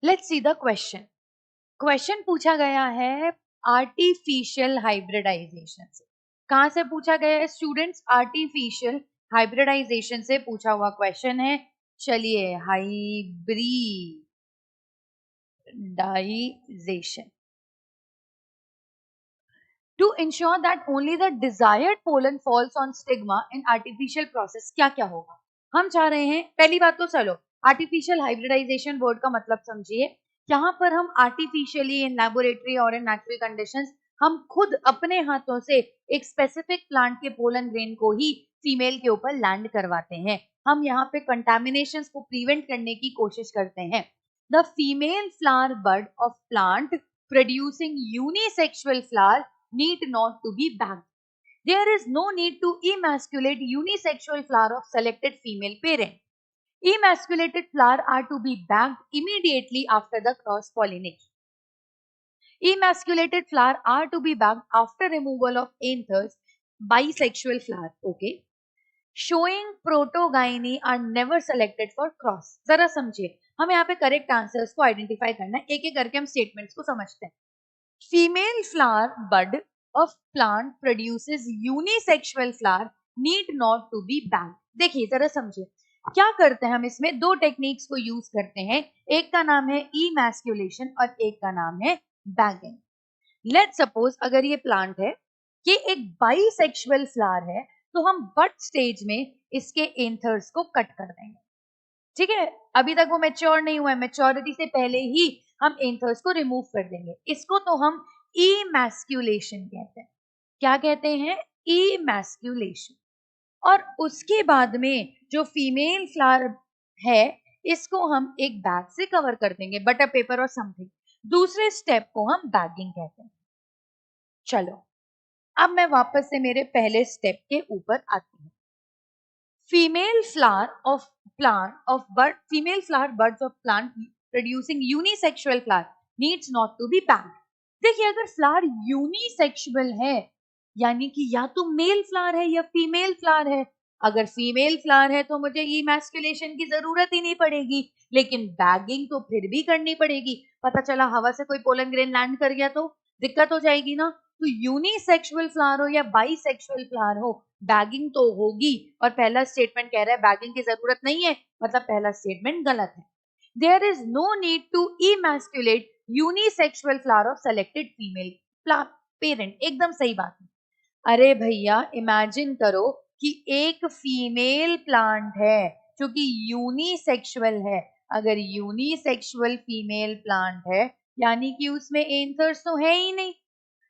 Let's see the question. Question पूछा गया है आर्टिफिशियल हाइब्रिडाइजेशन से। कहां से पूछा गया है स्टूडेंट्स? आर्टिफिशियल हाइब्रिडाइजेशन से पूछा हुआ क्वेश्चन है। चलिए, hybridisation to ensure that only the desired pollen falls on stigma in artificial process, क्या क्या होगा? हम चाह रहे हैं, पहली बात तो चलो आर्टिफिशियल हाइब्रिडाइजेशन वर्ड का मतलब समझिए। यहाँ पर हम आर्टिफिशियली इन लैबोरेटरी और इन नेचुरल कंडीशंस हम खुद अपने हाथों से एक स्पेसिफिक प्लांट के पोलन ग्रेन को ही फीमेल के ऊपर लैंड करवाते हैं। हम यहाँ पे कंटामिनेशन को प्रिवेंट करने की कोशिश करते हैं। The female flower bud of plant producing unisexual flower need not to be bagged. There is no need to emasculate unisexual flower of selected female parent. Emasculated flower are to be bagged immediately after the cross pollination. Emasculated flower are to be bagged after removal of anthers. Bisexual flower, okay. Showing protogyny are never selected for cross. जरा समझिए, हमें यहाँ पे correct answers को identify करना है। एक एक करके हम स्टेटमेंट्स को समझते हैं। Female flower bud of plant produces unisexual flower need not to be bagged. देखिए जरा समझिए, क्या करते हैं हम इसमें? दो टेक्निक्स को यूज करते हैं। एक का नाम है इमैस्कुलेशन और एक का नाम है बैगिंग। लेट्स सपोज अगर ये प्लांट है, ये एक बाइसेक्सुअल फ्लावर है, तो हम बड स्टेज में इसके एंथर्स को कट कर देंगे। ठीक है, अभी तक वो मैच्योर नहीं हुआ है, मैच्योरिटी से पहले ही हम एंथर्स को रिमूव कर देंगे। इसको तो हम इमैस्कुलेशन कहते हैं। क्या कहते हैं? इमैस्कुलेशन। और उसके बाद में जो फीमेल फ्लावर है, इसको हम एक बैग से कवर कर देंगे, बटर पेपर और समथिंग। दूसरे स्टेप को हम बैगिंग कहते हैं। चलो, अब मैं वापस से मेरे पहले स्टेप के ऊपर आती हूँ। Female flower of buds of plant producing unisexual flower needs not to be bagged. देखिए, अगर फ्लावर यूनिसेक्सुअल है यानी कि या तो मेल फ्लावर है या फीमेल फ्लावर है। अगर फीमेल फ्लावर है तो मुझे इमैस्कुलेशन की जरूरत ही नहीं पड़ेगी, लेकिन बैगिंग तो फिर भी करनी पड़ेगी। पता चला हवा से कोई पोलन ग्रेन लैंड कर गया तो दिक्कत हो जाएगी ना। तो यूनिसेक्सुअल फ्लावर हो या बाइसेक्सुअल फ्लावर हो, बैगिंग तो होगी। और पहला स्टेटमेंट कह रहा है बैगिंग की जरूरत नहीं है, मतलब पहला स्टेटमेंट गलत है। There is no need to emasculate unisexual flower of selected female parent. एकदम सही बात है। अरे भैया, इमेजिन करो कि एक फीमेल प्लांट है जो कि यूनिसेक्सुअल है। अगर यूनिसेक्सुअल फीमेल प्लांट है यानी कि उसमें एंथर्स तो है ही नहीं,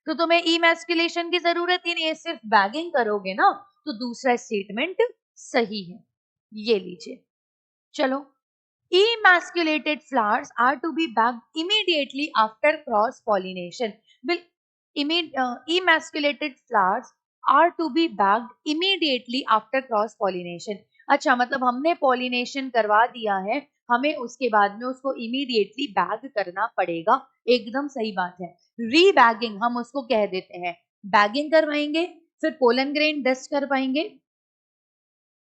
तो तुम्हें इमैस्कुलेशन की जरूरत ही नहीं है, सिर्फ बैगिंग करोगे ना। तो दूसरा स्टेटमेंट सही है, ये लीजिए। चलो, emasculated flowers are to be bagged immediately after cross pollination. Emasculated flowers are to be bagged immediately after cross pollination. अच्छा, मतलब हमने पॉलिनेशन करवा दिया है, हमें उसके बाद में उसको इमीडिएटली बैग करना पड़ेगा। एकदम सही बात है। रीबैगिंग हम उसको कह देते हैं। बैगिंग करवाएंगे, फिर पोलन ग्रेन डस्ट करवाएंगे,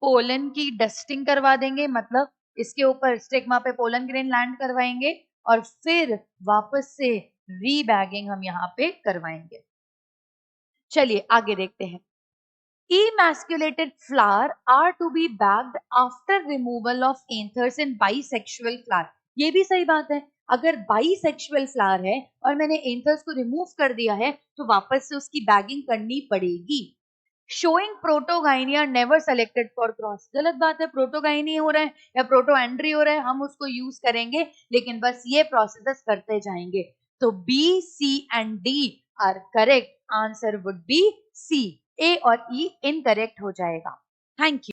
पोलन की डस्टिंग करवा देंगे, मतलब इसके ऊपर स्टिग्मा पे पोलन ग्रेन लैंड करवाएंगे, और फिर वापस से रीबैगिंग हम यहाँ पे करवाएंगे। चलिए आगे देखते हैं। Emasculated flower are to be bagged after removal of anthers in bisexual flower. ये भी सही बात है। अगर बाइसेक्सुअल फ्लावर है और मैंने एंथर्स को रिमूव कर दिया है तो वापस से उसकी बैगिंग करनी पड़ेगी। Showing protogyny are never selected for cross. गलत बात है, प्रोटोगाइनी हो रहा है या प्रोटोएंड्री हो रहा है, हम उसको यूज करेंगे, लेकिन बस ये प्रोसेस करते जाएंगे। तो B, C and D are correct. Answer would be C. A और ई इनकरेक्ट हो जाएगा। Thank you.